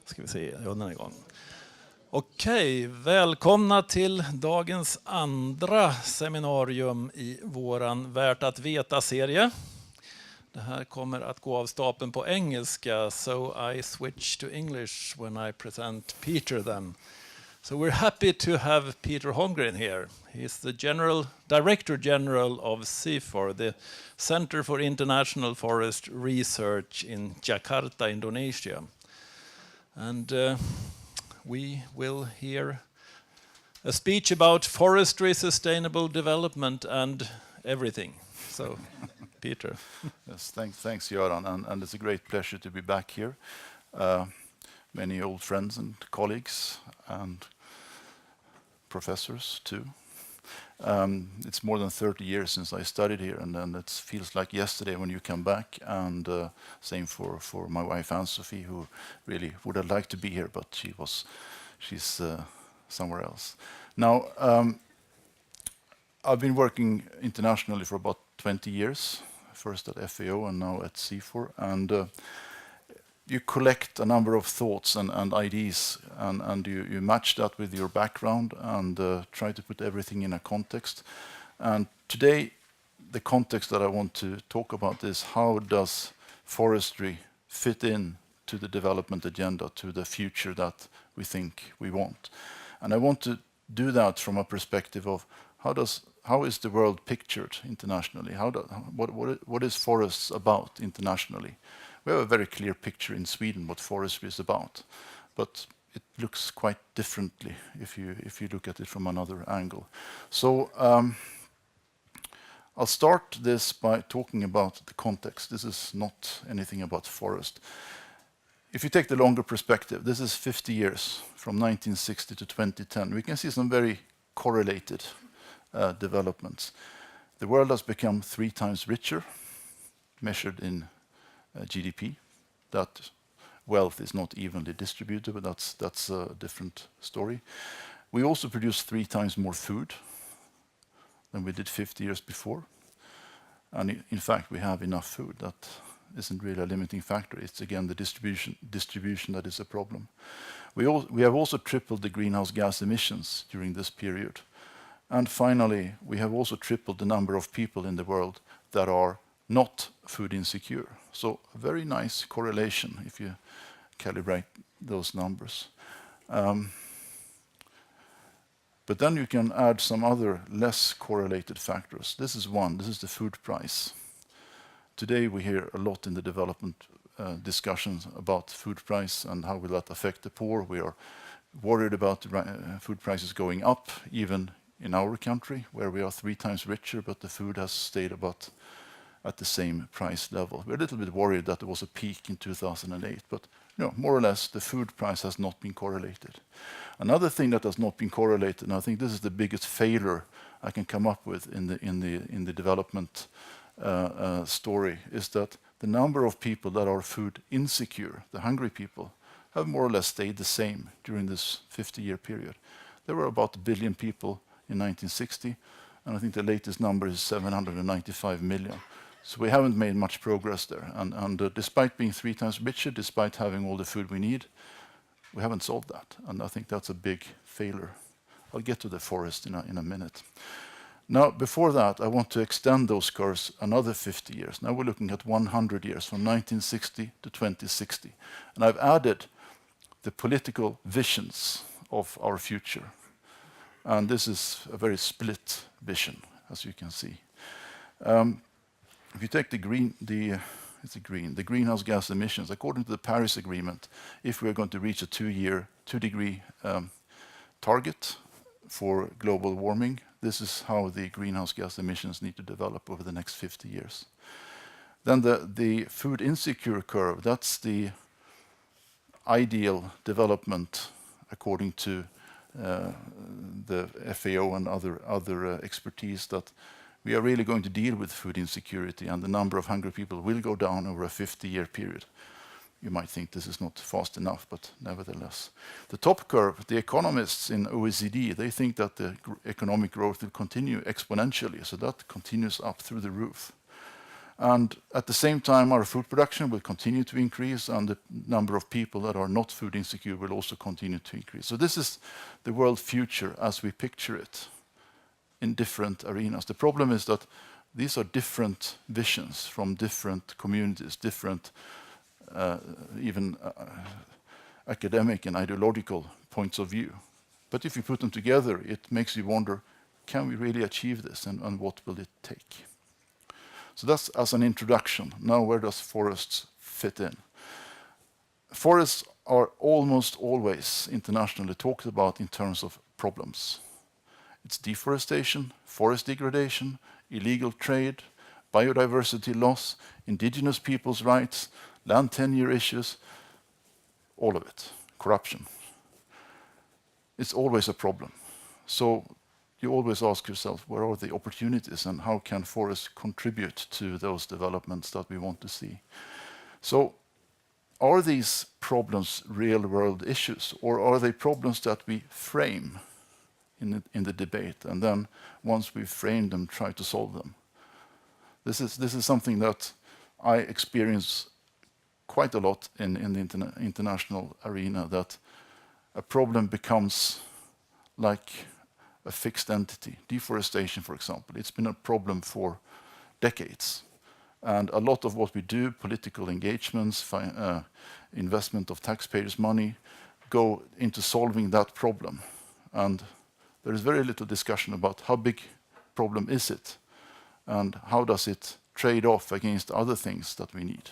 Ska vi se, ja, den är igång. Okej, välkomna till dagens andra seminarium i våran Värt att veta-serie. Det här kommer att gå av stapeln på engelska, so I switch to English when I present Peter then. So we're happy to have Peter Holmgren here. He's the Director General of CIFOR, the Center for International Forestry Research in Jakarta, Indonesia. And we will hear a speech about forestry, sustainable development and everything. So, Peter. Yes, thanks, Göran, and it's a great pleasure to be back here. Many old friends and colleagues and professors too. It's more than 30 years since I studied here, and then it feels like yesterday when you come back, and same for my wife Ann-Sophie, who really would have liked to be here, but she's somewhere else. Now, I've been working internationally for about 20 years, first at FAO and now at CIFOR, and you collect a number of thoughts and ideas, and you match that with your background and try to put everything in a context. And today, the context that I want to talk about is how does forestry fit in to the development agenda, to the future that we think we want. And I want to do that from a perspective of how is the world pictured internationally? What is forests about internationally? We have a very clear picture in Sweden what forestry is about, but it looks quite differently if you look at it from another angle. So I'll start this by talking about the context. This is not anything about forest. If you take the longer perspective, this is 50 years from 1960 to 2010. We can see some very correlated developments. The world has become 3 times richer, measured in GDP. That wealth is not evenly distributed, but that's a different story. We also produce 3 times more food than we did 50 years before. And in fact, we have enough food. That isn't really a limiting factor. It's again the distribution that is a problem. We have also tripled the greenhouse gas emissions during this period. And finally, we have also tripled the number of people in the world that are not food insecure. So a very nice correlation if you calibrate those numbers. But then you can add some other less correlated factors. This is one. This is the food price. Today we hear a lot in the development discussions about food price and how will that affect the poor. We are worried about food prices going up, even in our country, where we are 3 times richer, but the food has stayed about at the same price level. We're a little bit worried that there was a peak in 2008, but more or less the food price has not been correlated. Another thing that has not been correlated, and I think this is the biggest failure I can come up with in the development story, is that the number of people that are food insecure, the hungry people, have more or less stayed the same during this 50-year period. There were about 1 billion people in 1960, and I think the latest number is 795 million. So we haven't made much progress there. And despite being 3 times richer, despite having all the food we need, we haven't solved that. And I think that's a big failure. I'll get to the forest in a minute. Now, before that, I want to extend those curves another 50 years. Now we're looking at 100 years, from 1960 to 2060. And I've added the political visions of our future. And this is a very split vision, as you can see. If you take the greenhouse gas emissions, according to the Paris Agreement, if we're going to reach a 2-degree target for global warming, this is how the greenhouse gas emissions need to develop over the next 50 years. Then the food insecure curve, that's the ideal development according to the FAO and other expertise, that we are really going to deal with food insecurity, and the number of hungry people will go down over a 50-year period. You might think this is not fast enough, but nevertheless. The top curve, the economists in OECD, they think that the economic growth will continue exponentially, so that continues up through the roof. And at the same time, our food production will continue to increase, and the number of people that are not food insecure will also continue to increase. So this is the world future as we picture it in different arenas. The problem is that these are different visions from different communities, different even academic and ideological points of view. But if you put them together, it makes you wonder, can we really achieve this, and what will it take? So that's as an introduction. Now, where does forests fit in? Forests are almost always internationally talked about in terms of problems. It's deforestation, forest degradation, illegal trade, biodiversity loss, indigenous people's rights, land tenure issues, all of it, corruption. It's always a problem. So you always ask yourself, where are the opportunities and how can forests contribute to those developments that we want to see? So are these problems real-world issues, or are they problems that we frame in the debate, and then once we've framed them, try to solve them? This is something that I experience quite a lot in the international arena, that a problem becomes like a fixed entity. Deforestation, for example, it's been a problem for decades. And a lot of what we do, political engagements, investment of taxpayers' money, go into solving that problem. And there is very little discussion about how big problem is it, and how does it trade off against other things that we need.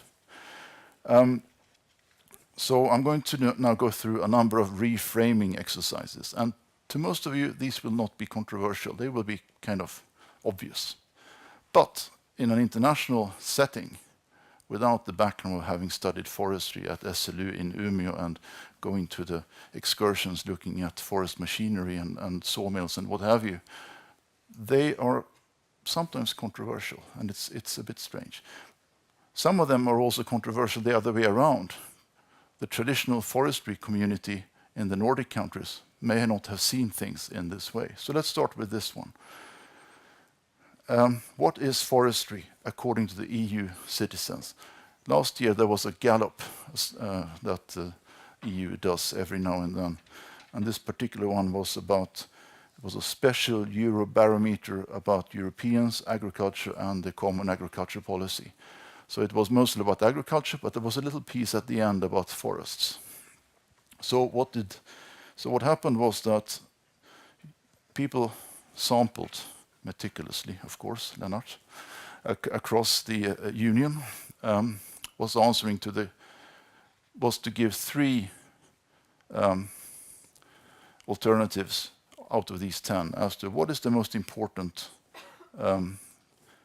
So I'm going to now go through a number of reframing exercises. And to most of you, these will not be controversial. They will be kind of obvious. But in an international setting, without the background of having studied forestry at SLU in Umeå and going to the excursions looking at forest machinery and sawmills and what have you, they are sometimes controversial, and it's a bit strange. Some of them are also controversial the other way around. The traditional forestry community in the Nordic countries may not have seen things in this way. So let's start with this one. What is forestry according to the EU citizens? Last year there was a Gallup that the EU does every now and then. And this particular one was about, it was a special Eurobarometer about Europeans, agriculture and the common agriculture policy. So it was mostly about agriculture, but there was a little piece at the end about forests. So what happened was that people sampled meticulously, of course, Lennart, across the union, was to give 3 alternatives out of these 10 as to what is the most important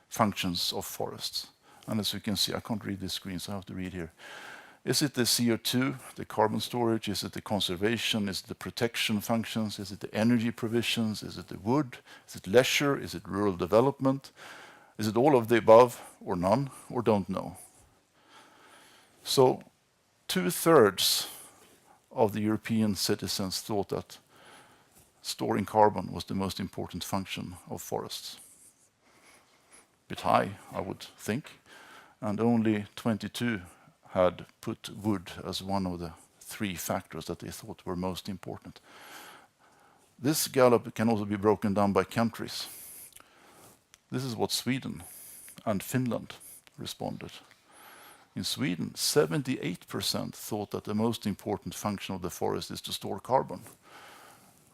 functions of forests. And as you can see, I can't read this screen, so I have to read here. Is it the CO2, the carbon storage? Is it the conservation? Is it the protection functions? Is it the energy provisions? Is it the wood? Is it leisure? Is it rural development? Is it all of the above, or none, or don't know? So 2/3 of the European citizens thought that storing carbon was the most important function of forests. Bit high, I would think. And only 22 had put wood as one of the 3 factors that they thought were most important. This Gallup can also be broken down by countries. This is what Sweden and Finland responded. In Sweden, 78% thought that the most important function of the forest is to store carbon.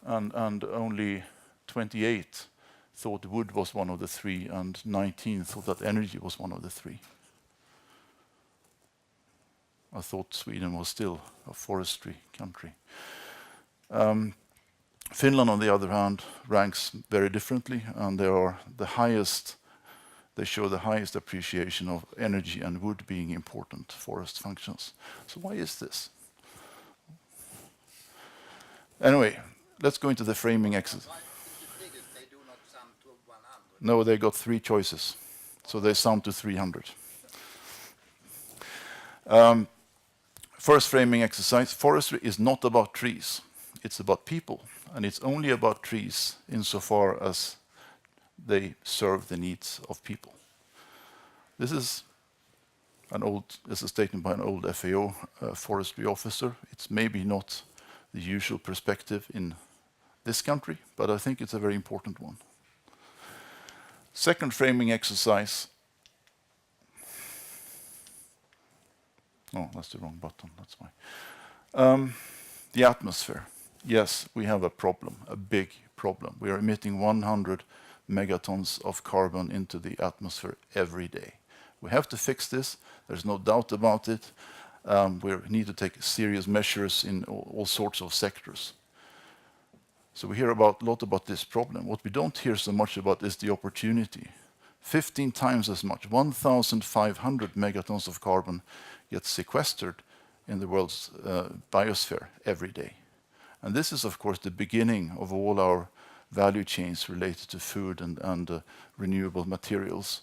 And only 28 thought wood was one of the 3, and 19 thought that energy was one of the 3. I thought Sweden was still a forestry country. Finland, on the other hand, ranks very differently, and they show the highest appreciation of energy and wood being important forest functions. So why is this? Anyway, let's go into the framing exercise. They do not sum to 100. No, they got 3 choices, so they sum to 300. First framing exercise: forestry is not about trees, it's about people, and it's only about trees insofar as they serve the needs of people. This is a statement by an old FAO forestry officer. It's maybe not the usual perspective in this country, but I think it's a very important one. Second framing exercise. Oh, that's the wrong button, that's why. The atmosphere. Yes, we have a problem, a big problem. We are emitting 100 megatons of carbon into the atmosphere every day. We have to fix this, there's no doubt about it. We need to take serious measures in all sorts of sectors. So we hear a lot about this problem. What we don't hear so much about is the opportunity. 15 times as much, 1,500 megatons of carbon gets sequestered in the world's biosphere every day. And this is, of course, the beginning of all our value chains related to food and renewable materials.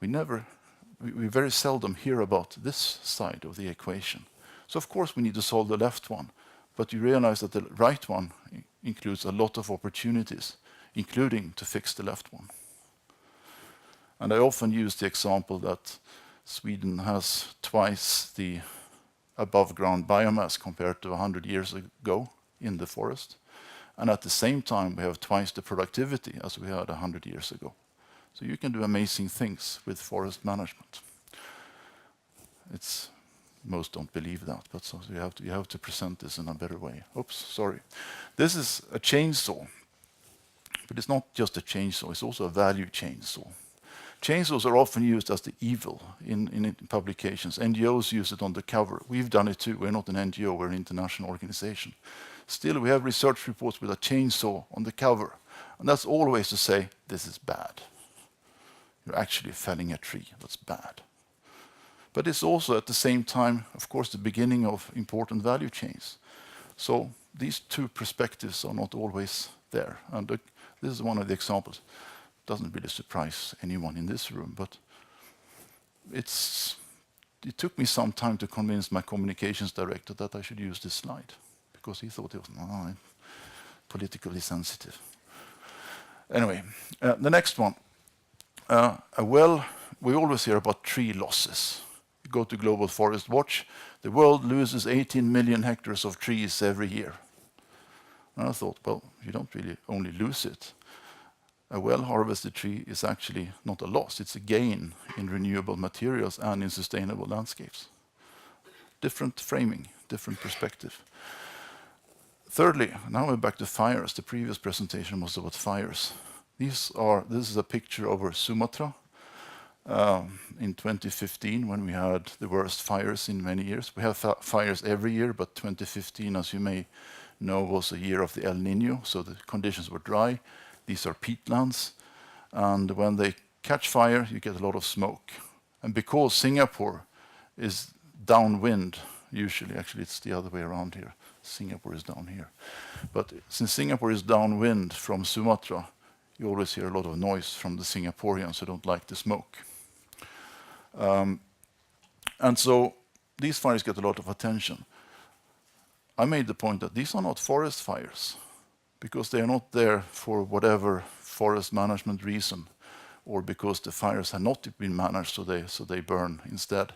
We very seldom hear about this side of the equation. So of course we need to solve the left one, but you realize that the right one includes a lot of opportunities, including to fix the left one. And I often use the example that Sweden has twice the above ground biomass compared to 100 years ago in the forest. And at the same time, we have twice the productivity as we had 100 years ago. So you can do amazing things with forest management. Most don't believe that, but so you have to present this in a better way. Oops, sorry. This is a chainsaw, but it's not just a chainsaw, it's also a value chainsaw. Chainsaws are often used as the evil in publications. NGOs use it on the cover. We've done it too. We're not an NGO, we're an international organization. Still, we have research reports with a chainsaw on the cover. And that's always to say, this is bad. You're actually felling a tree. That's bad. But it's also at the same time, of course, the beginning of important value chains. So these two perspectives are not always there. And this is one of the examples. Doesn't really surprise anyone in this room, but it took me some time to convince my communications director that I should use this slide, because he thought it was politically sensitive. Anyway, the next one. We always hear about tree losses. You go to Global Forest Watch, the world loses 18 million hectares of trees every year. And I thought, well, you don't really only lose it. A well-harvested tree is actually not a loss, it's a gain in renewable materials and in sustainable landscapes. Different framing, different perspective. Thirdly, now we're back to fires. The previous presentation was about fires. This is a picture over Sumatra in 2015 when we had the worst fires in many years. We have fires every year, but 2015, as you may know, was a year of the El Niño, so the conditions were dry. These are peatlands, and when they catch fire, you get a lot of smoke. And because Singapore is downwind, usually, actually it's the other way around here. Singapore is down here. But since Singapore is downwind from Sumatra, you always hear a lot of noise from the Singaporeans who don't like the smoke. And so these fires get a lot of attention. I made the point that these are not forest fires, because they are not there for whatever forest management reason, or because the fires have not been managed, so they burn instead.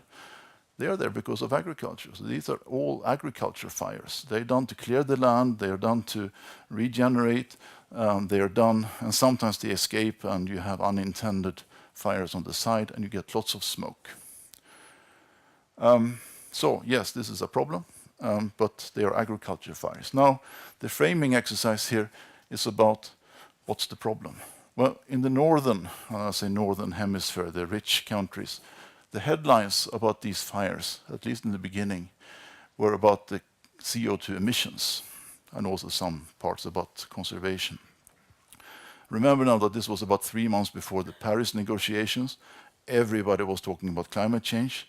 They are there because of agriculture. So these are all agriculture fires. They're done to clear the land, they are done to regenerate, they are done, and sometimes they escape and you have unintended fires on the side and you get lots of smoke. So yes, this is a problem. But they are agriculture fires. Now, the framing exercise here is about what's the problem. Well, in the northern hemisphere, the rich countries, the headlines about these fires, at least in the beginning, were about the CO2 emissions and also some parts about conservation. Remember now that this was about 3 months before the Paris negotiations. Everybody was talking about climate change.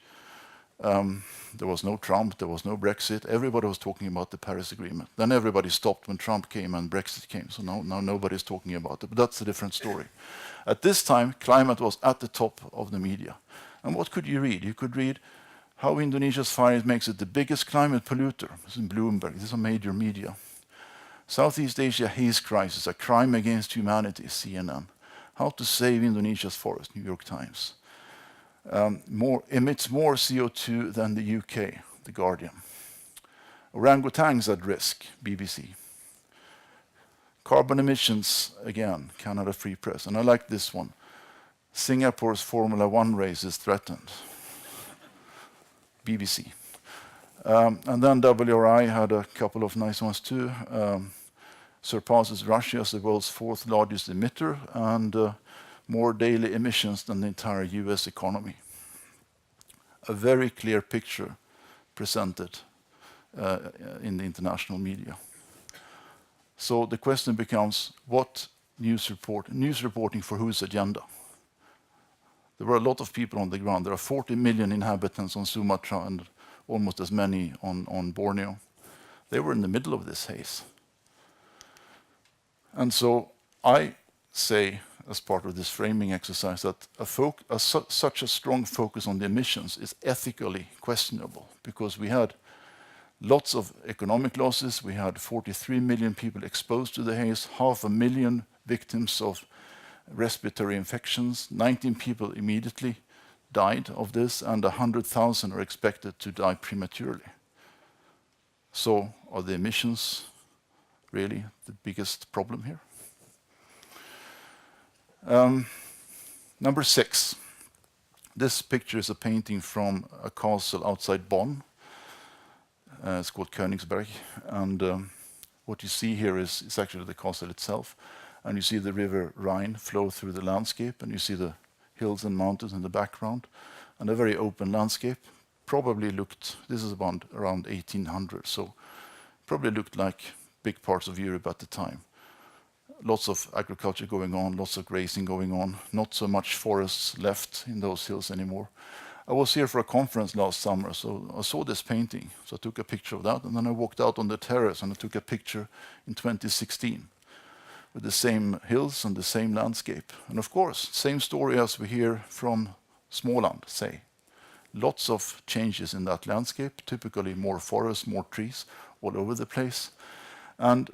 There was no Trump, there was no Brexit. Everybody was talking about the Paris Agreement. Then everybody stopped when Trump came and Brexit came. So now nobody's talking about it. But that's a different story. At this time, climate was at the top of the media. And what could you read? You could read how Indonesia's fire makes it the biggest climate polluter. It's in Bloomberg. This is a major media. Southeast Asia haze crisis, a crime against humanity, CNN. How to save Indonesia's forest, New York Times. emits more CO2 than the UK, The Guardian. Orangutans at risk, BBC. Carbon emissions, again, Canada Free Press. And I like this one. Singapore's Formula One race is threatened. BBC. And then WRI had a couple of nice ones too. Surpasses Russia as the world's fourth largest emitter and more daily emissions than the entire US economy. A very clear picture presented in the international media. So the question becomes, what news reporting for whose agenda? There were a lot of people on the ground. There are 40 million inhabitants on Sumatra and almost as many on Borneo. They were in the middle of this haze. And so I say, as part of this framing exercise, that such a strong focus on the emissions is ethically questionable, because we had lots of economic losses. We had 43 million people exposed to the haze, 500,000 victims of respiratory infections, 19 people immediately died of this, and 100,000 are expected to die prematurely. So are the emissions really the biggest problem here? Number 6. This picture is a painting from a castle outside Bonn. It's called Königsberg. And what you see here is actually the castle itself. And you see the river Rhine flow through the landscape, and you see the hills and mountains in the background, and a very open landscape. Probably looked, this is around 1800, so probably looked like big parts of Europe at the time. Lots of agriculture going on, lots of grazing going on, not so much forests left in those hills anymore. I was here for a conference last summer, so I saw this painting, so I took a picture of that, and then I walked out on the terrace and I took a picture in 2016 with the same hills and the same landscape. And of course, same story as we hear from Småland, say. Lots of changes in that landscape, typically more forests, more trees all over the place. And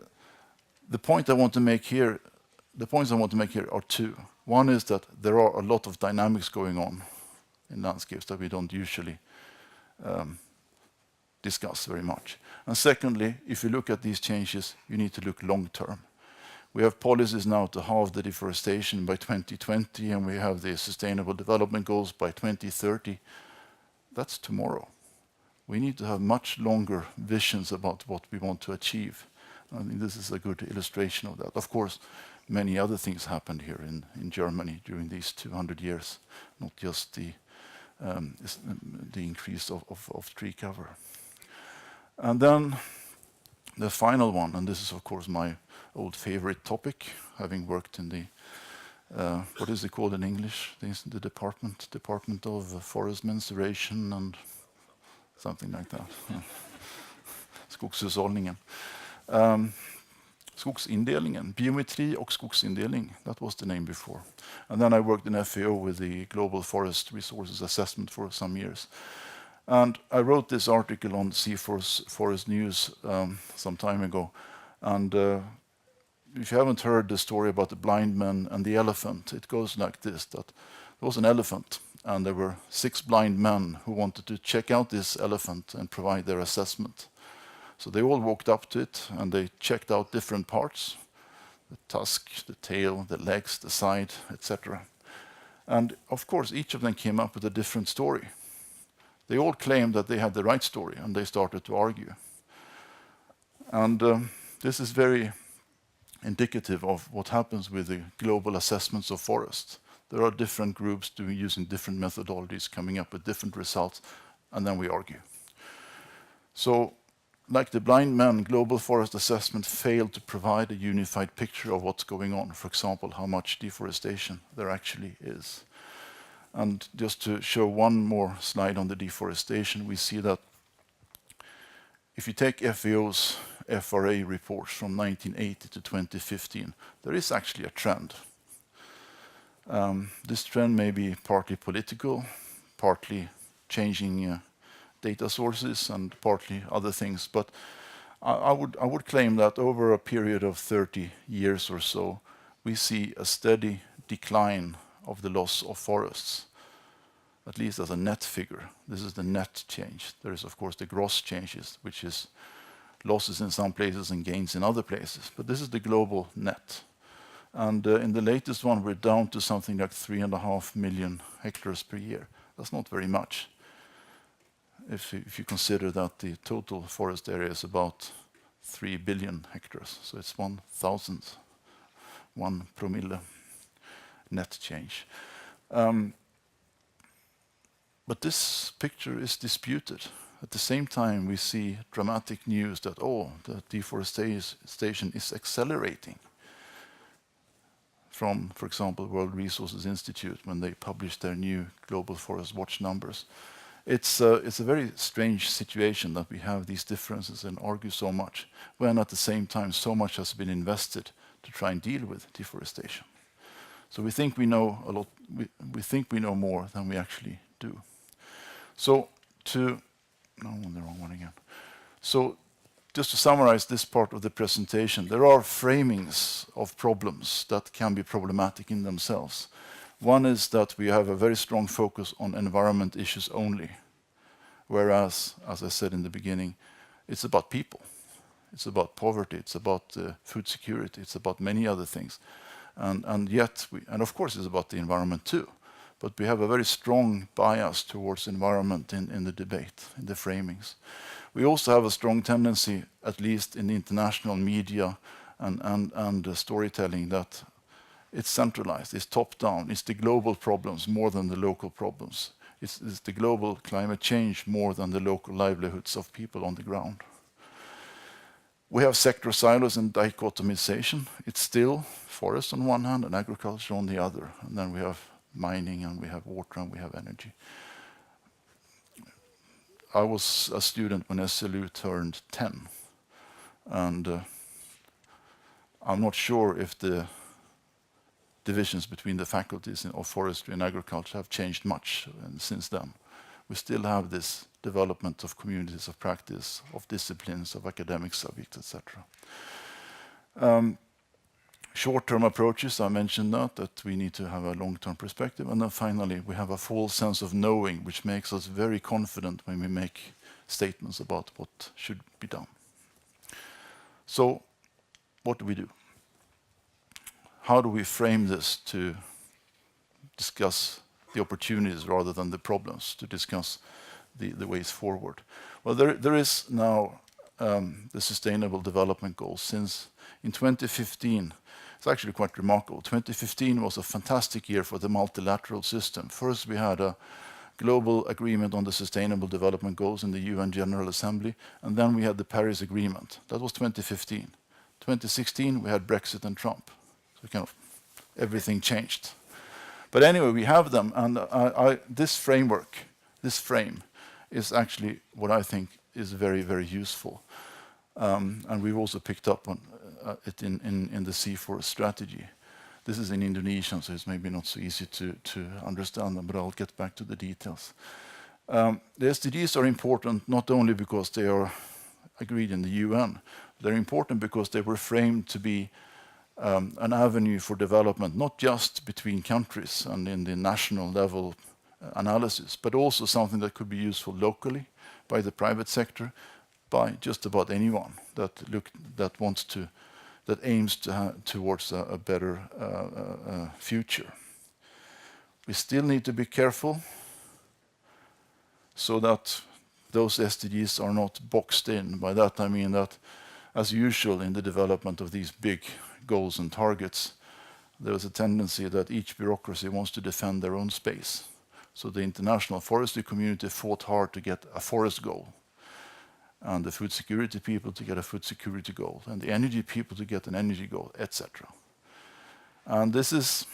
the points I want to make here are two. One is that there are a lot of dynamics going on in landscapes that we don't usually discuss very much. And secondly, if you look at these changes, you need to look long term. We have policies now to halve the deforestation by 2020, and we have the Sustainable Development Goals by 2030. That's tomorrow. We need to have much longer visions about what we want to achieve. I think this is a good illustration of that. Of course, many other things happened here in Germany during these 200 years, not just the increase of tree cover. And then the final one, and this is of course my old favorite topic, having worked in the, what is it called in English? The Department of Forest Mensuration and something like that. Skogshushållningen. Skogsindelningen, biometri och skogsindelning, that was the name before. And then I worked in FAO with the Global Forest Resources Assessment for some years. And I wrote this article on CIFOR's Forest News some time ago. And if you haven't heard the story about the blind man and the elephant, it goes like this, that there was an elephant, and there were 6 blind men who wanted to check out this elephant and provide their assessment. So they all walked up to it, and they checked out different parts, the tusk, the tail, the legs, the side, etc. And of course, each of them came up with a different story. They all claimed that they had the right story, and they started to argue. And this is very indicative of what happens with the global assessments of forests. There are different groups using different methodologies, coming up with different results, and then we argue. So, like the blind man, global forest assessment failed to provide a unified picture of what's going on. For example, how much deforestation there actually is. And just to show one more slide on the deforestation, we see that if you take FAO's FRA reports from 1980 to 2015, there is actually a trend. This trend may be partly political, partly changing data sources, and partly other things. But I would claim that over a period of 30 years or so, we see a steady decline of the loss of forests. at least as a net figure. This is the net change. There is, of course, the gross changes, which is losses in some places and gains in other places. But this is the global net. And in the latest one, we're down to something like 3.5 million hectares per year. That's not very much. If you consider that the total forest area is about 3 billion hectares, so it's 1,000th, 1 promille net change. But this picture is disputed. At the same time, we see dramatic news that, the deforestation is accelerating. From, for example, World Resources Institute, when they published their new Global Forest Watch numbers. It's a very strange situation that we have these differences and argue so much, when at the same time so much has been invested to try and deal with deforestation. So we think we know a lot. We think we know more than we actually do. So I'm the wrong one again. So just to summarize this part of the presentation, there are framings of problems that can be problematic in themselves. One is that we have a very strong focus on environment issues only, whereas, as I said in the beginning, it's about people. It's about poverty, it's about food security, it's about many other things. And yet, and of course it's about the environment too, but we have a very strong bias towards environment in the debate, in the framings. We also have a strong tendency, at least in the international media and storytelling, that it's centralized, it's top-down, it's the global problems more than the local problems. It's the global climate change more than the local livelihoods of people on the ground. We have sector silos and dichotomization. It's still forest on one hand and agriculture on the other. And then we have mining and we have water and we have energy. I was a student when SLU turned 10. And I'm not sure if the divisions between the faculties of forestry and agriculture have changed much since then. We still have this development of communities of practice, of disciplines, of academic subjects, etc. Short-term approaches, I mentioned that we need to have a long-term perspective. And then finally, we have a false sense of knowing, which makes us very confident when we make statements about what should be done. So, what do we do? How do we frame this to discuss the opportunities rather than the problems, to discuss the ways forward? Well, there is now the Sustainable Development Goals. Since in 2015, it's actually quite remarkable. 2015 was a fantastic year for the multilateral system. First, we had a global agreement on the Sustainable Development Goals in the UN General Assembly, and then we had the Paris Agreement. That was 2015. 2016, we had Brexit and Trump. So kind of everything changed. But anyway, we have them, and this framework, this frame, is actually what I think is very, very useful. And we've also picked up on it in the CIFOR strategy. This is in Indonesian, so it's maybe not so easy to understand them, but I'll get back to the details. The SDGs are important not only because they are agreed in the UN, they're important because they were framed to be an avenue for development, not just between countries and in the national level analysis, but also something that could be useful locally by the private sector, by just about anyone that aims towards a better future. We still need to be careful so that those SDGs are not boxed in. By that I mean that, as usual in the development of these big goals and targets, there is a tendency that each bureaucracy wants to defend their own space. So the international forestry community fought hard to get a forest goal, and the food security people to get a food security goal, and the energy people to get an energy goal, etc. And this is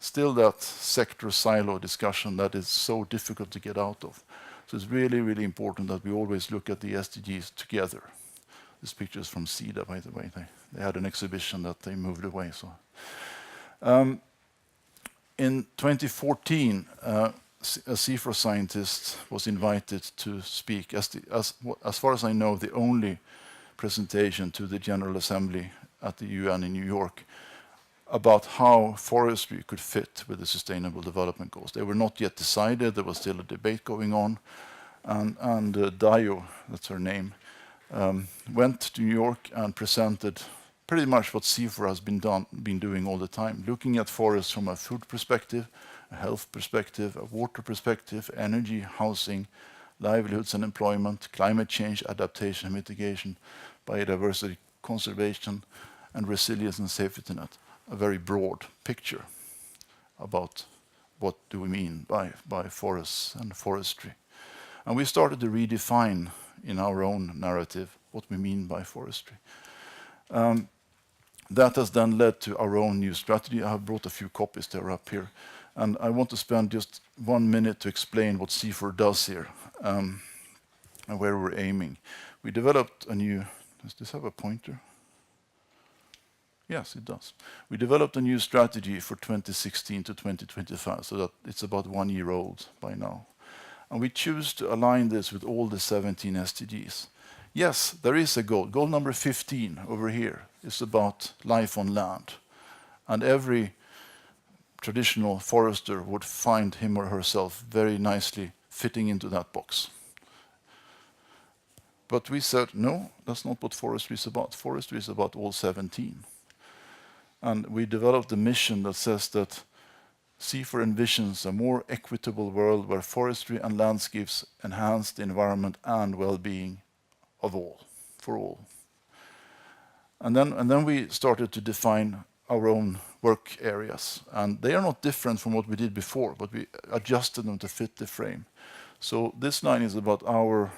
still that sector silo discussion that is so difficult to get out of. So it's really, really important that we always look at the SDGs together. This picture is from SIDA, by the way. They had an exhibition that they moved away. So, in 2014, a CIFOR scientist was invited to speak, as far as I know, the only presentation to the General Assembly at the UN in New York about how forestry could fit with the Sustainable Development Goals. They were not yet decided. There was still a debate going on. And Dio, that's her name, went to New York and presented pretty much what CIFOR has been doing all the time, looking at forests from a food perspective, a health perspective, a water perspective, energy, housing, livelihoods and employment, climate change, adaptation and mitigation, biodiversity conservation, and resilience and safety net. A very broad picture about what do we mean by forests and forestry. And we started to redefine in our own narrative what we mean by forestry. That has then led to our own new strategy. I have brought a few copies, they're up here. And I want to spend just 1 minute to explain what CIFOR does here and where we're aiming. We developed a new, does this have a pointer? Yes, it does. We developed a new strategy for 2016 to 2025, so that it's about 1 year old by now. And we choose to align this with all the 17 SDGs. Yes, there is a goal. Goal number 15 over here is about life on land. And every traditional forester would find him or herself very nicely fitting into that box. But we said, no, that's not what forestry is about. Forestry is about all 17. And we developed a mission that says that CIFOR envisions a more equitable world where forestry and landscapes enhance the environment and well-being of all, for all. And then we started to define our own work areas. And they are not different from what we did before, but we adjusted them to fit the frame. So this line is about our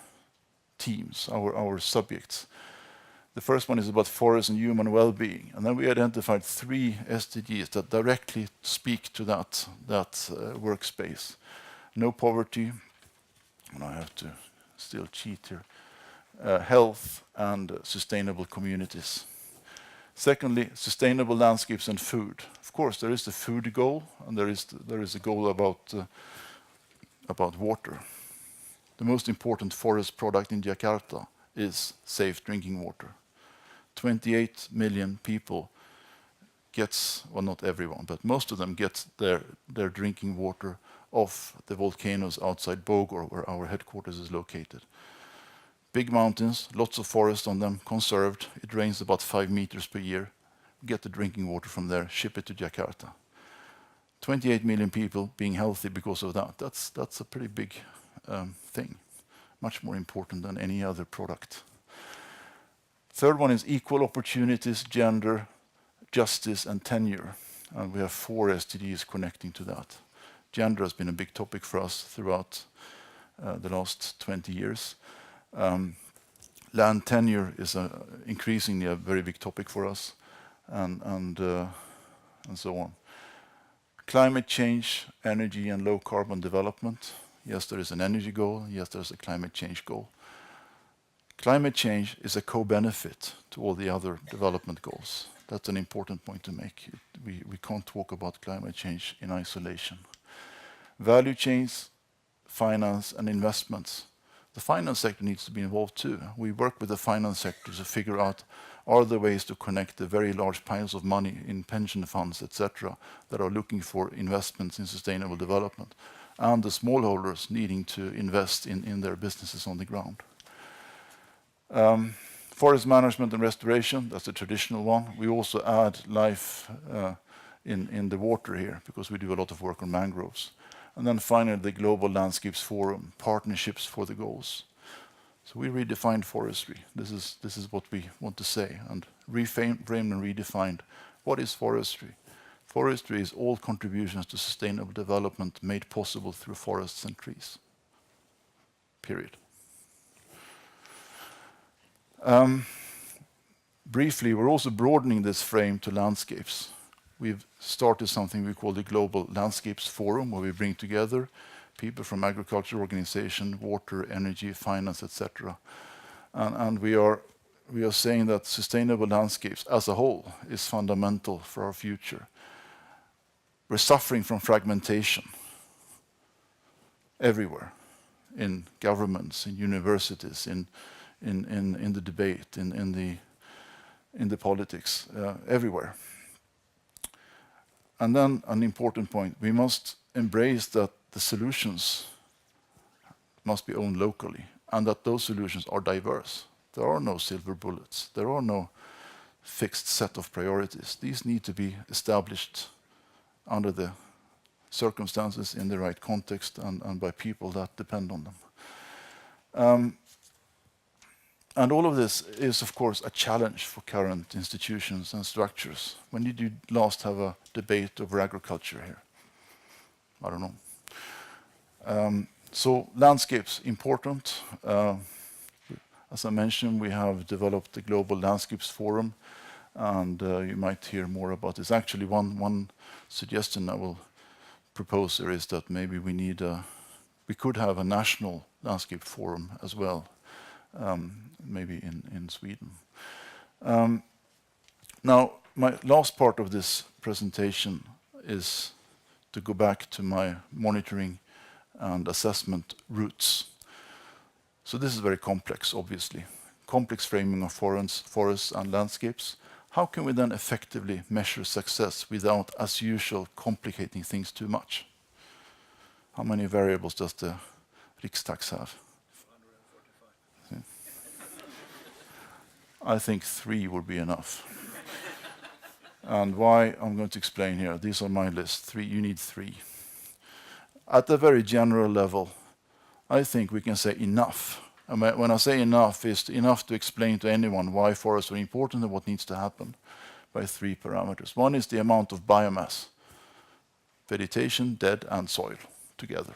teams, our subjects. The first one is about forest and human well-being. And then we identified 3 SDGs that directly speak to that workspace. No poverty, and I have to still cheat here, health and sustainable communities. Secondly, sustainable landscapes and food. Of course, there is the food goal, and there is a goal about water. The most important forest product in Jakarta is safe drinking water. 28 million people gets, well, not everyone, but most of them get their drinking water off the volcanoes outside Bogor, where our headquarters is located. Big mountains, lots of forest on them, conserved. It rains about 5 meters per year. We get the drinking water from there, ship it to Jakarta. 28 million people being healthy because of that. That's a pretty big thing, much more important than any other product. Third one is equal opportunities, gender, justice, and tenure. And we have 4 SDGs connecting to that. Gender has been a big topic for us throughout the last 20 years. Land tenure is increasingly a very big topic for us, and so on. Climate change, energy, and low carbon development. Yes, there is an energy goal. Yes, there's a climate change goal. Climate change is a co-benefit to all the other development goals. That's an important point to make. We can't talk about climate change in isolation. Value chains, finance, and investments. The finance sector needs to be involved too. We work with the finance sector to figure out, are there ways to connect the very large piles of money in pension funds, etc., that are looking for investments in sustainable development, and the smallholders needing to invest in their businesses on the ground. Forest management and restoration, that's the traditional one. We also add life in the water here, because we do a lot of work on mangroves. And then finally, the Global Landscapes Forum, partnerships for the goals. So we redefined forestry. This is what we want to say, and reframed and redefined what is forestry. Forestry is all contributions to sustainable development made possible through forests and trees. Period. Briefly, we're also broadening this frame to landscapes. We've started something we call the Global Landscapes Forum, where we bring together people from agriculture organization, water, energy, finance, etc. And we are saying that sustainable landscapes as a whole is fundamental for our future. We're suffering from fragmentation everywhere, in governments, in universities, in the debate, in the politics, everywhere. And then an important point, we must embrace that the solutions must be owned locally and that those solutions are diverse. There are no silver bullets. There are no fixed set of priorities. These need to be established under the circumstances in the right context and by people that depend on them. And all of this is, of course, a challenge for current institutions and structures. When did you last have a debate over agriculture here? I don't know. So landscapes, important. As I mentioned, we have developed the Global Landscapes Forum, and you might hear more about this. Actually, one suggestion I will propose here is that maybe we could have a national landscape forum as well, maybe in Sweden. Now, my last part of this presentation is to go back to my monitoring and assessment roots. So this is very complex, obviously. Complex framing of forests and landscapes. How can we then effectively measure success without, as usual, complicating things too much? How many variables does the Riksdags have? 145. I think 3 would be enough. And why, I'm going to explain here. These are my list. 3, you need 3. At a very general level, I think we can say enough. And when I say enough, it's enough to explain to anyone why forests are important and what needs to happen by 3 parameters. One is the amount of biomass, vegetation, dead, and soil together.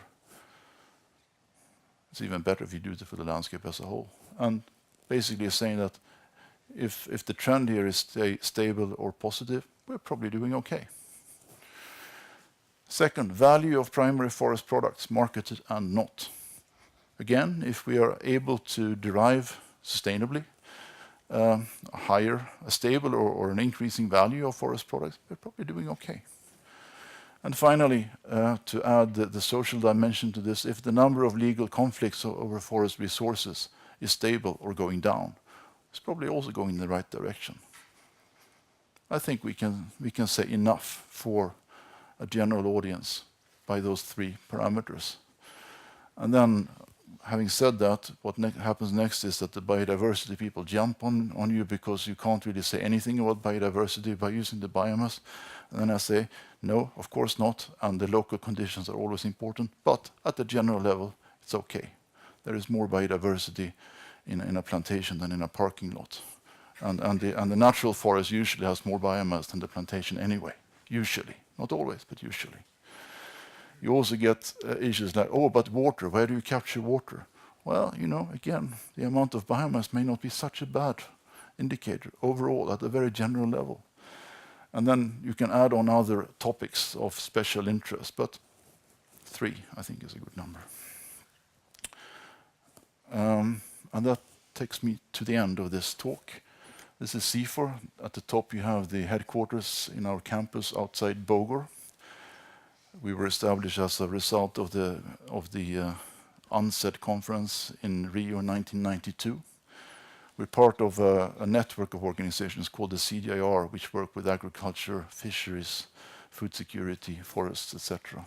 It's even better if you do it for the landscape as a whole. And basically saying that if the trend here is stable or positive, we're probably doing okay. Second, value of primary forest products, marketed and not. Again, if we are able to derive sustainably a stable or an increasing value of forest products, we're probably doing okay. And finally, to add the social dimension to this, if the number of legal conflicts over forest resources is stable or going down, it's probably also going in the right direction. I think we can say enough for a general audience by those 3 parameters. And then, having said that, what happens next is that the biodiversity people jump on you because you can't really say anything about biodiversity by using the biomass. And then I say, no, of course not, and the local conditions are always important, but at the general level, it's okay. There is more biodiversity in a plantation than in a parking lot. And the natural forest usually has more biomass than the plantation anyway, usually. Not always, but usually. You also get issues like, oh, but water, where do you capture water? Well, again, the amount of biomass may not be such a bad indicator overall at a very general level. And then you can add on other topics of special interest, but 3, I think, is a good number. And that takes me to the end of this talk. This is CIFOR. At the top you have the headquarters in our campus outside Bogor. We were established as a result of the UNCED conference in Rio in 1992. We're part of a network of organizations called the CDIR, which work with agriculture, fisheries, food security, forests, etc.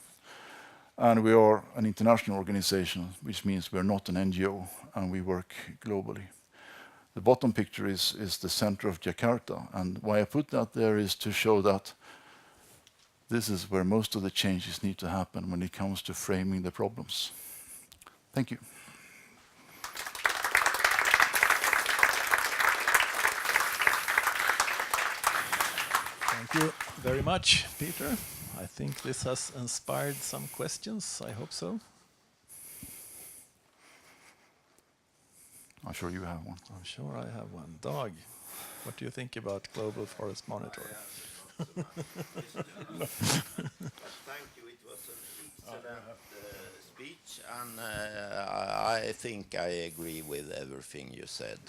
And we are an international organization, which means we're not an NGO, and we work globally. The bottom picture is the center of Jakarta, and why I put that there is to show that this is where most of the changes need to happen when it comes to framing the problems. Thank you. Thank you very much, Peter. I think this has inspired some questions. I hope so. I'm sure you have one. I'm sure I have one. Dag, what do you think about global forest monitoring? Thank you. It was an excellent speech, and I think I agree with everything you said.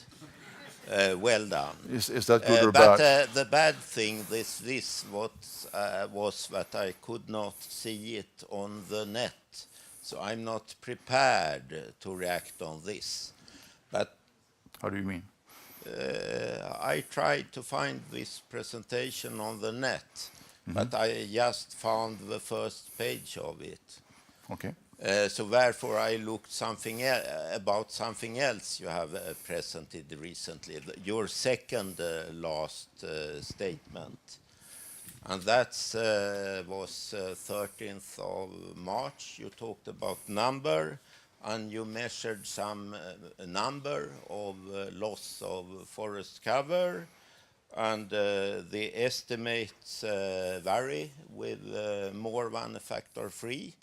Well done. Is that good or but bad? the bad thing this was that I could not see it on the net, so I'm not prepared to react on this. But How do you mean? I tried to find this presentation on the net, but I just found the first page of it. Okay. So therefore, I looked about something else you have presented recently, your second last statement. And that was 13th of March. You talked about number, and you measured some number of loss of forest cover, and the estimates vary with more than a factor 3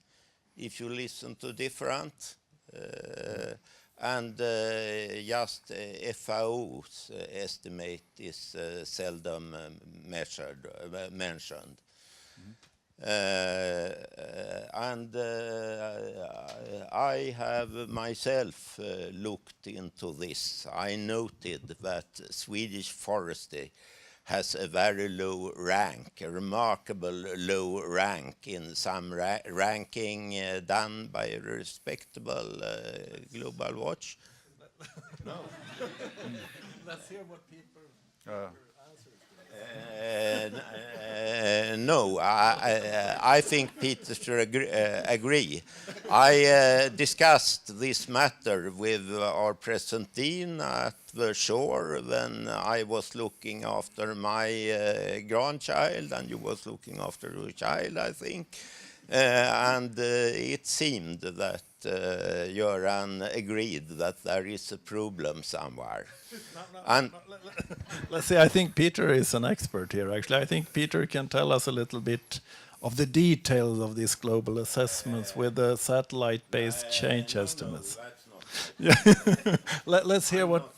if you listen to different. And just FAO's estimate is seldom mentioned. And I have myself looked into this. I noted that Swedish forestry has a very low rank, a remarkable low rank in some ranking done by a respectable Global Watch. No. Let's hear what people no, I think Peter should agree. I discussed this matter with our present dean at the shore when I was looking after my grandchild and you was looking after your child, I think. And it seemed that Göran agreed that there is a problem somewhere. Let's see, I think Peter is an expert here, actually. I think Peter can tell us a little bit of the details of these global assessments with the satellite-based change estimates. Let's hear what...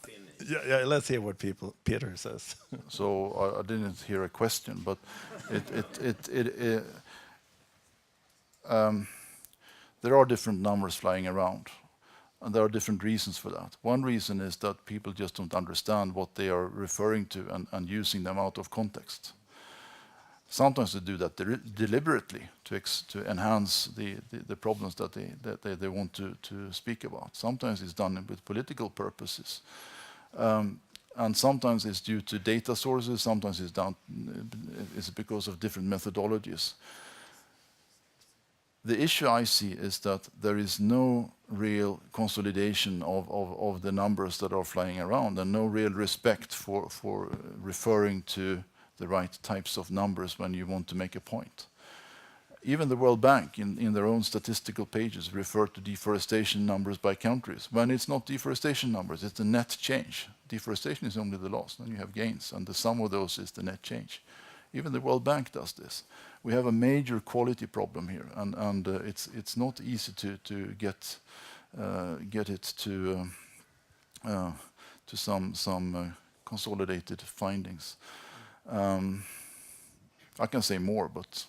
Yeah, let's hear what Peter says. So I didn't hear a question, but there are different numbers flying around, and there are different reasons for that. One reason is that people just don't understand what they are referring to and using them out of context. Sometimes they do that deliberately to enhance the problems that they want to speak about. Sometimes it's done with political purposes. And sometimes it's due to data sources, sometimes it's because of different methodologies. The issue I see is that there is no real consolidation of the numbers that are flying around and no real respect for referring to the right types of numbers when you want to make a point. Even the World Bank in their own statistical pages refer to deforestation numbers by countries when it's not deforestation numbers, it's the net change. Deforestation is only the loss, then you have gains, and the sum of those is the net change. Even the World Bank does this. We have a major quality problem here, and it's not easy to get it to some consolidated findings. I can say more, but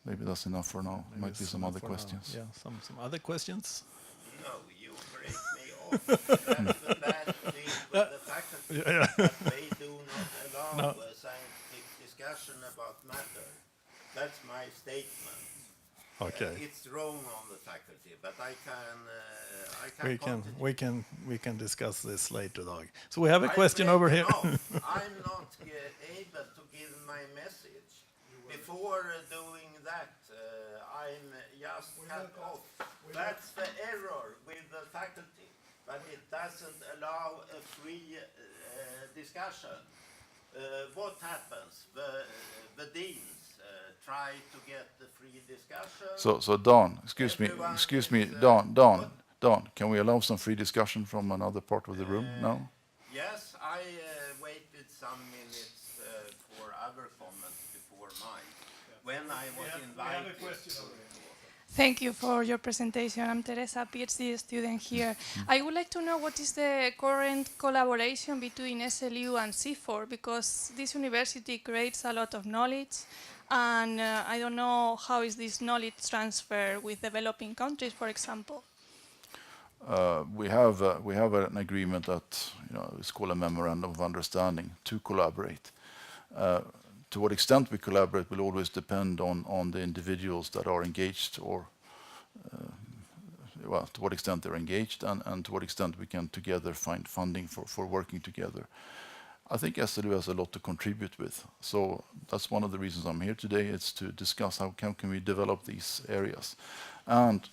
maybe that's enough for now. Maybe might be some other questions. Yeah, some other questions? No, you break me off. That's the bad thing with the faculty. They do not allow a scientific discussion about matter. That's my statement. Okay. It's wrong on the faculty, but I can We can discuss this later, Dag. So we have a question over here. I'm not able to give my message. Before doing that, I'm just cut off. That's the error with the faculty, but it doesn't allow a free discussion. What happens? The deans try to get the free discussion. So Don, excuse me, Don, can we allow some free discussion from another part of the room now? Yes, I waited some minutes for other comments before mine. When I was invited. Thank you for your presentation. I'm Teresa, PhD student here. I would like to know what is the current collaboration between SLU and CIFOR, because this university creates a lot of knowledge, and I don't know how is this knowledge transfer with developing countries, for example. We have an agreement that it's called a memorandum of understanding to collaborate. To what extent we collaborate will always depend on the individuals that are engaged, or to what extent they're engaged, and to what extent we can together find funding for working together. I think SLU has a lot to contribute with. So that's one of the reasons I'm here today. It's to discuss how can we develop these areas. And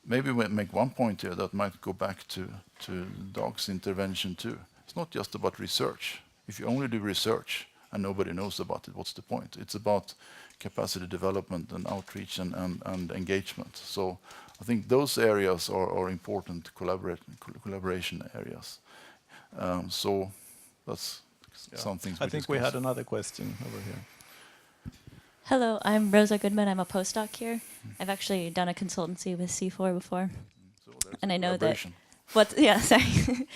maybe we make one point here that might go back to Dag's intervention too. It's not just about research. If you only do research and nobody knows about it, what's the point? It's about capacity development and outreach and engagement. So I think those areas are important collaboration areas. So that's some things we I think discuss. we had another question over here. Hello, I'm Rosa Goodman. I'm a postdoc here. I've actually done a consultancy with CIFOR before. So there's And a I know that collaboration. sorry.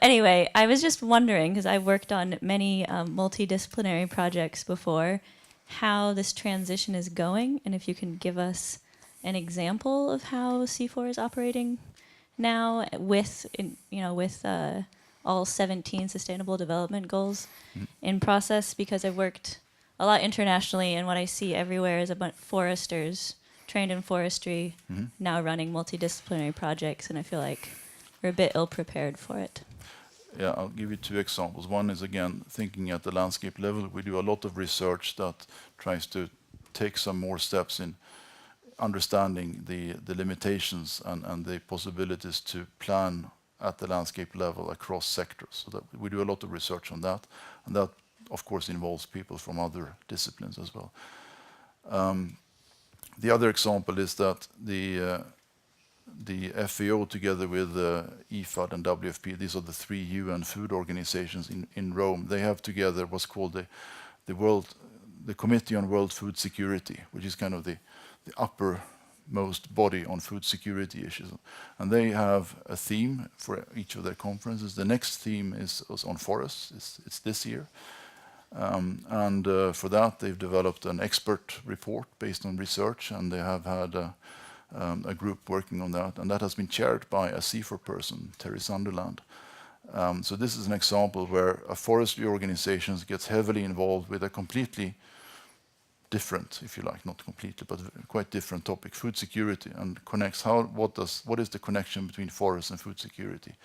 Anyway, I was just wondering, because I've worked on many multidisciplinary projects before, how this transition is going, and if you can give us an example of how CIFOR is operating now with all 17 Sustainable Development Goals in process, because I've worked a lot internationally, and what I see everywhere is a bunch of foresters trained in forestry now running multidisciplinary projects, and I feel like we're a bit ill-prepared for it. Yeah, I'll give you two examples. One is, again, thinking at the landscape level. We do a lot of research that tries to take some more steps in understanding the limitations and the possibilities to plan at the landscape level across sectors. So that we do a lot of research on that, and that, of course, involves people from other disciplines as well. The other example is that the FAO, together with IFAD and WFP, these are the three UN food organizations in Rome. They have together what's called the Committee on World Food Security, which is kind of the uppermost body on food security issues. And they have a theme for each of their conferences. The next theme is on forests. It's this year. For that, they've developed an expert report based on research, and they have had a group working on that, and that has been chaired by a CIFOR person, Terry Sunderland. So this is an example where a forestry organization gets heavily involved with a completely different, if you like, not completely, but quite different topic, food security, and connects what is the connection between forests and food security.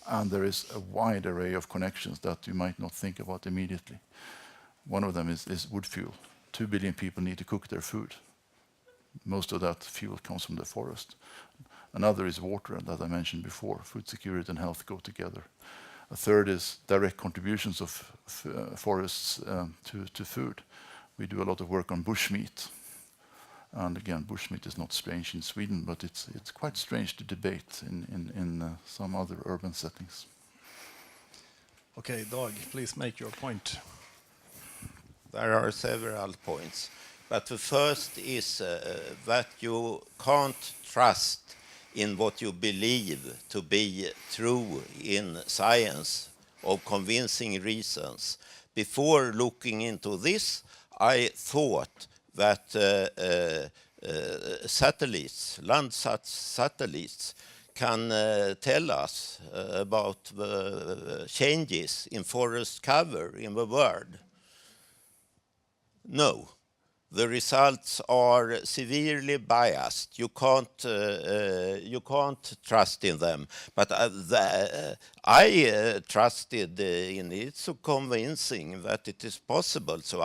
And there is a wide array of connections that you might not think about immediately. One of them is wood fuel. 2 billion people need to cook their food. Most of that fuel comes from the forest. Another is water, that I mentioned before. Food security and health go together. A third is direct contributions of forests to food. We do a lot of work on bushmeat. And again, bushmeat is not strange in Sweden, but it's quite strange to debate in some other urban settings. Okay, Dag, please make your point. There are several points. But the first is that you can't trust in what you believe to be true in science of convincing reasons. Before looking into this, I thought that Landsat satellites can tell us about the changes in forest cover in the world. No. The results are severely biased. You can't trust in them. But I trusted in it, so convincing that it is possible. So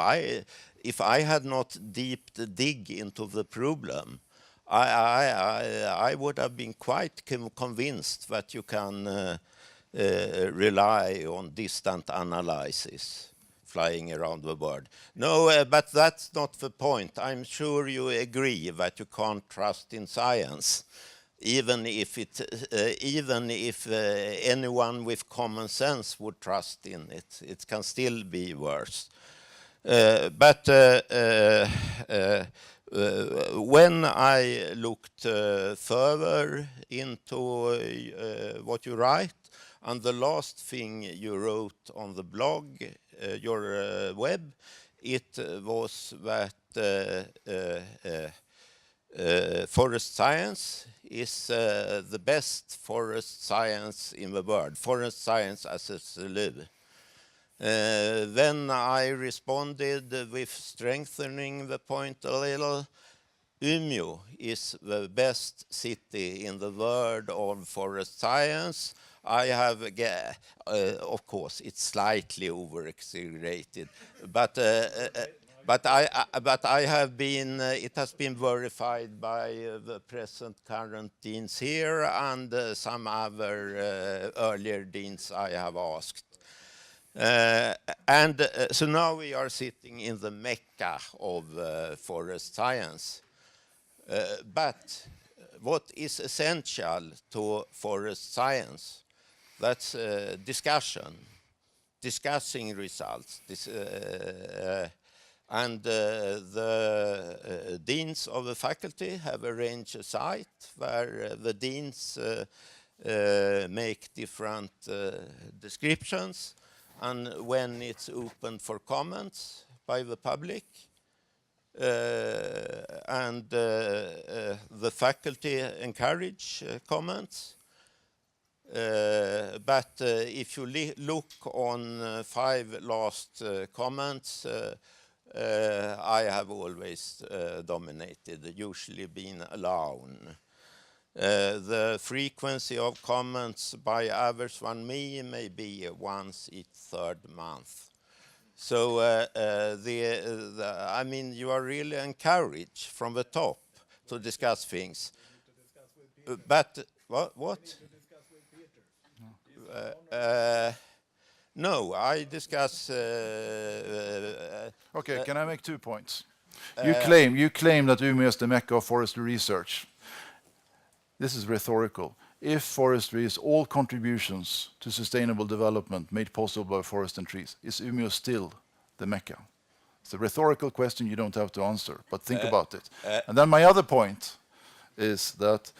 if I had not dig into the problem, I would have been quite convinced that you can rely on distant analysis flying around the world. No, but that's not the point. I'm sure you agree that you can't trust in science, even if anyone with common sense would trust in it. It can still be worse. But when I looked further into what you write, and the last thing you wrote on the blog, your web, it was that forest science is the best forest science in the world, forest science as a SLU. Then I responded with strengthening the point a little. Umeå is the best city in the world of forest science. I have, of course, it's slightly over-exaggerated, but I have been. It has been verified by the present current deans here and some other earlier deans I have asked. So now we are sitting in the mecca of forest science. But what is essential to forest science? That's discussing results. The deans of the faculty have arranged a site where the deans make different descriptions, and when it's open for comments by the public, the faculty encourage comments. But if you look on 5 last comments, I have always dominated, usually been alone. The frequency of comments by others on me may be once each 3rd month. So, I mean, you are really encouraged from the top to discuss things. But what? No, I discuss. Okay, can I make 2 points? You claim that Umeå is the mecca of forestry research. This is rhetorical. If forestry is all contributions to sustainable development made possible by forest and trees, is Umeå still the mecca? It's a rhetorical question you don't have to answer, but think about it. And then my other point is that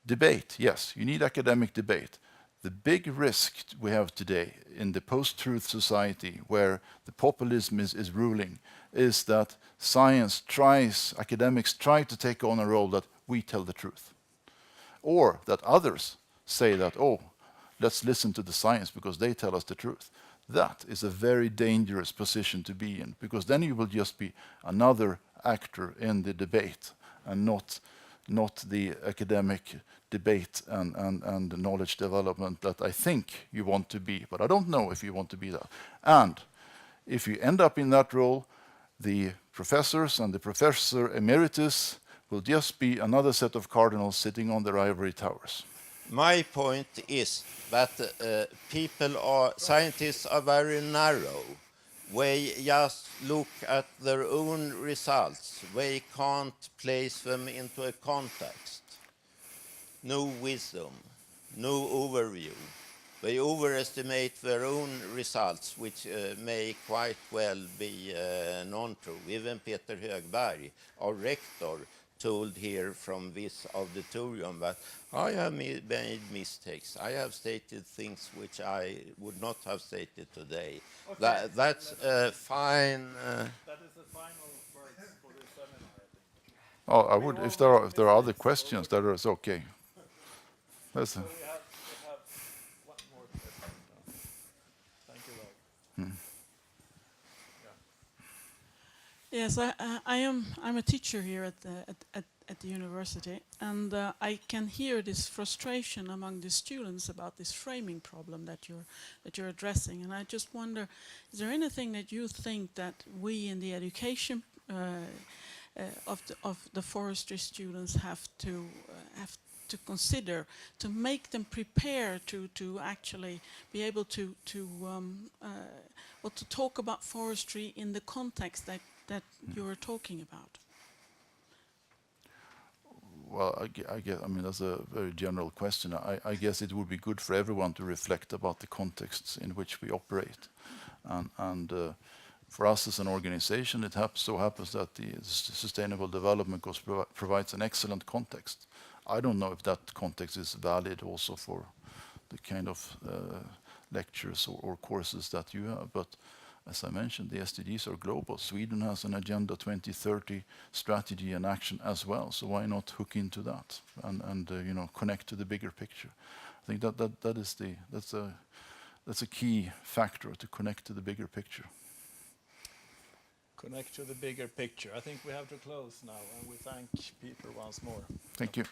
debate, yes, you need academic debate. The big risk we have today in the post-truth society where the populism is ruling is that academics try to take on a role that we tell the truth. Or that others say that, oh, let's listen to the science because they tell us the truth. That is a very dangerous position to be in, because then you will just be another actor in the debate and not the academic debate and knowledge development that I think you want to be, but I don't know if you want to be that. And if you end up in that role, the professors and the professor emeritus will just be another set of cardinals sitting on their ivory towers. My point is that scientists are very narrow. They just look at their own results. They can't place them into a context. No wisdom, no overview. They overestimate their own results, which may quite well be non-true. Even Peter Högberg, our rector, told here from this auditorium that I have made mistakes. I have stated things which I would not have stated today. Okay. That's fine. That is the final words for this seminar, I think. Oh, I would, if there are other questions, that is okay. So we have one more question. Thank you, Rob. Yes, I'm a teacher here at the university, and I can hear this frustration among the students about this framing problem that you're addressing. And I just wonder, is there anything that you think that we in the education of the forestry students have to consider to make them prepare to actually be able to talk about forestry in the context that you were talking about? Well, I mean, that's a very general question. I guess it would be good for everyone to reflect about the contexts in which we operate. And for us as an organization, it so happens that the Sustainable Development Goals provides an excellent context. I don't know if that context is valid also for the kind of lectures or courses that you have, but as I mentioned, the SDGs are global. Sweden has an Agenda 2030 strategy and action as well. So why not hook into that and connect to the bigger picture? I think that's a key factor, to connect to the bigger picture. Connect to the bigger picture. I think we have to close now, and we thank Peter once more. Thank you.